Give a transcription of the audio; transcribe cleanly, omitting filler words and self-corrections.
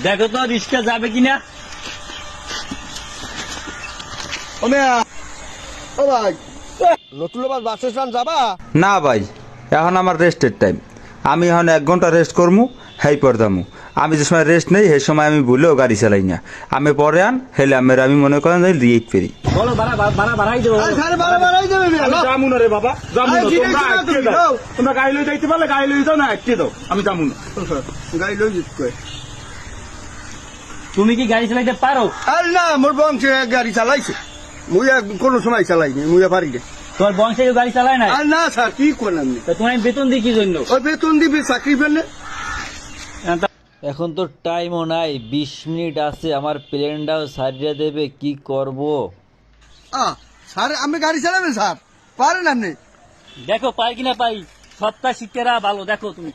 দেখো তো রিক্সা যাবে কিনা। ও মেয়া, ও ভাই, নতুন বাস স্ট্যান্ড যাবা? না ভাই, এখন আমার রেস্টের টাইম। আমি এখন 1 ঘন্টা রেস্ট করমু, হেই পড়দামু। আমি যে সময় রেস্ট নেই সেই সময় আমি ভুলেও গাড়ি চালাই না। আমি পরে আন হেলে আমি মনে করেন দিয়ে ফেরি। বলো ভাড়া বাড়াই দেবো। স্যার বাড়াই দেবে মেয়া। যামু না রে বাবা, যামু না। আরে, ঠিক তোমরা আছে, আটকে তুমি দাও। যাও। তোমরা গাড়ি লই যাইতে পারলে গাড়ি লই যাও, না আটকে দাও। আমি যামু না। গাড়ি লই যেতে কয়। তুমি কি গাড়ি চালাইতে পারো? আর না, মোর বংশে গাড়ি চালাইছে, মুইয়া কোনো সময় চালাইনি, মুইয়া পারি না। তোমার বংশে কেউ গাড়ি চালায় না? আর না স্যার, কি করেন আপনি? তা তোমার আমি বেতন দিই কি জন্য? ওই বেতন দিবি, চাকরি পেলে। এখন তো টাইমও নাই, 20 মিনিট আছে, আমার প্লেনটাও সারিয়ে দেবে, কি করব? স্যার আমি গাড়ি চালাবেন স্যার, পারেন আপনি? দেখো পাই কিনা পাই। সপ্তাহ শিক্ষারা ভালো, দেখো তুমি।